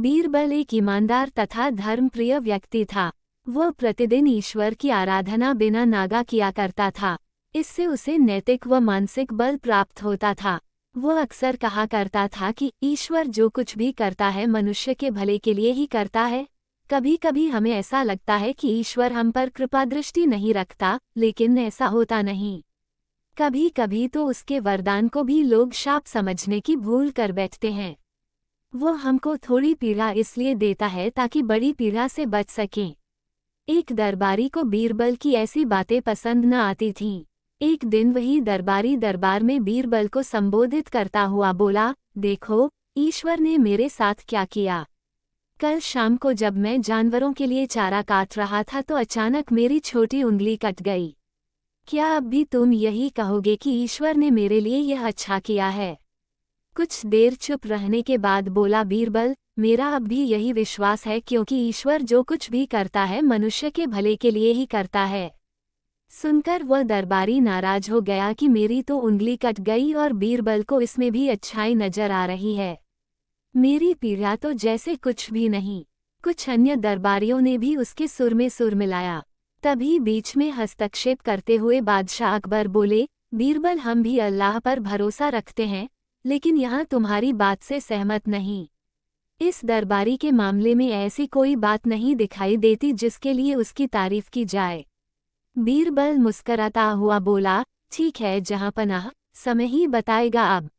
बीरबल एक ईमानदार तथा धर्मप्रिय व्यक्ति था। वह प्रतिदिन ईश्वर की आराधना बिना नागा किया करता था। इससे उसे नैतिक व मानसिक बल प्राप्त होता था। वह अक्सर कहा करता था कि ईश्वर जो कुछ भी करता है मनुष्य के भले के लिए ही करता है। कभी कभी हमें ऐसा लगता है कि ईश्वर हम पर कृपा दृष्टि नहीं रखता, लेकिन ऐसा होता नहीं। कभी कभी तो उसके वरदान को भी लोग शाप समझने की भूल कर बैठते हैं। वो हमको थोड़ी पीड़ा इसलिए देता है ताकि बड़ी पीड़ा से बच सकें। एक दरबारी को बीरबल की ऐसी बातें पसंद न आती थीं। एक दिन वही दरबारी दरबार में बीरबल को संबोधित करता हुआ बोला, देखो, ईश्वर ने मेरे साथ क्या किया। कल शाम को जब मैं जानवरों के लिए चारा काट रहा था तो अचानक मेरी छोटी उंगली कट गई। क्या अब भी तुम यही कहोगे कि ईश्वर ने मेरे लिए यह अच्छा किया है? कुछ देर चुप रहने के बाद बोला बीरबल, मेरा अब भी यही विश्वास है, क्योंकि ईश्वर जो कुछ भी करता है मनुष्य के भले के लिए ही करता है। सुनकर वह दरबारी नाराज हो गया कि मेरी तो उंगली कट गई और बीरबल को इसमें भी अच्छाई नजर आ रही है। मेरी पीड़ा तो जैसे कुछ भी नहीं। कुछ अन्य दरबारियों ने भी उसके सुर में सुर मिलाया। तभी बीच में हस्तक्षेप करते हुए बादशाह अकबर बोले, बीरबल, हम भी अल्लाह पर भरोसा रखते हैं, लेकिन यहाँ तुम्हारी बात से सहमत नहीं। इस दरबारी के मामले में ऐसी कोई बात नहीं दिखाई देती जिसके लिए उसकी तारीफ की जाए। बीरबल मुस्कराता हुआ बोला, ठीक है जहाँपनाह, समय ही बताएगा। अब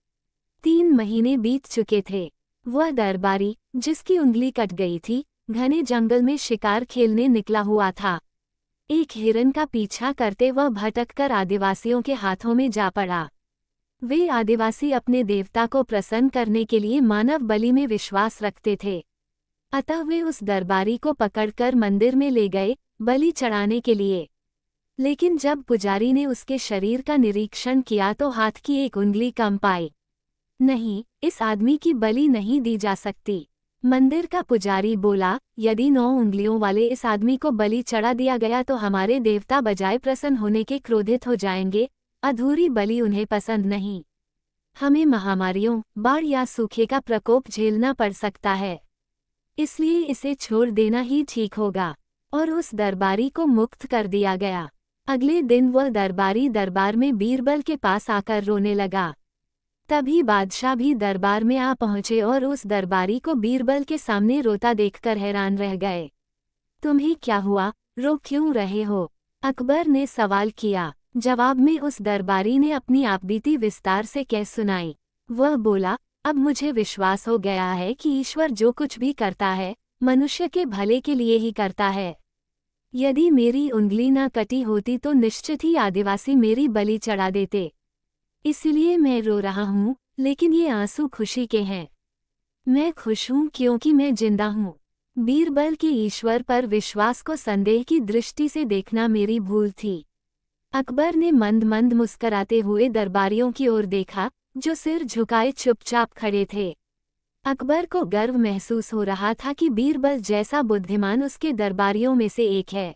3 महीने बीत चुके थे। वह दरबारी, जिसकी उंगली कट गई थी, घने जंगल में शिकार खेलने निकला हुआ था। एक हिरन का पीछा करते वह भटककर आदिवासियों के हाथों में जा पड़ा। वे आदिवासी अपने देवता को प्रसन्न करने के लिए मानव बलि में विश्वास रखते थे। अतः वे उस दरबारी को पकड़कर मंदिर में ले गए, बलि चढ़ाने के लिए। लेकिन जब पुजारी ने उसके शरीर का निरीक्षण किया तो हाथ की एक उंगली कम पाई। नहीं, इस आदमी की बलि नहीं दी जा सकती। मंदिर का पुजारी बोला, यदि 9 उंगलियों वाले इस आदमी को बलि चढ़ा दिया गया तो हमारे देवता बजाय प्रसन्न होने के क्रोधित हो जाएंगे। अधूरी बलि उन्हें पसंद नहीं। हमें महामारियों, बाढ़ या सूखे का प्रकोप झेलना पड़ सकता है, इसलिए इसे छोड़ देना ही ठीक होगा। और उस दरबारी को मुक्त कर दिया गया। अगले दिन वह दरबारी दरबार में बीरबल के पास आकर रोने लगा। तभी बादशाह भी दरबार में आ पहुंचे और उस दरबारी को बीरबल के सामने रोता देखकर हैरान रह गए। तुम्हें क्या हुआ, रो क्यों रहे हो? अकबर ने सवाल किया। जवाब में उस दरबारी ने अपनी आपबीती विस्तार से कह सुनाई। वह बोला, अब मुझे विश्वास हो गया है कि ईश्वर जो कुछ भी करता है मनुष्य के भले के लिए ही करता है। यदि मेरी उंगली न कटी होती तो निश्चित ही आदिवासी मेरी बलि चढ़ा देते। इसलिए मैं रो रहा हूँ, लेकिन ये आंसू खुशी के हैं। मैं खुश हूँ क्योंकि मैं जिंदा हूँ। बीरबल के ईश्वर पर विश्वास को संदेह की दृष्टि से देखना मेरी भूल थी। अकबर ने मंद मंद मुस्कराते हुए दरबारियों की ओर देखा, जो सिर झुकाए चुपचाप खड़े थे। अकबर को गर्व महसूस हो रहा था कि बीरबल जैसा बुद्धिमान उसके दरबारियों में से एक है।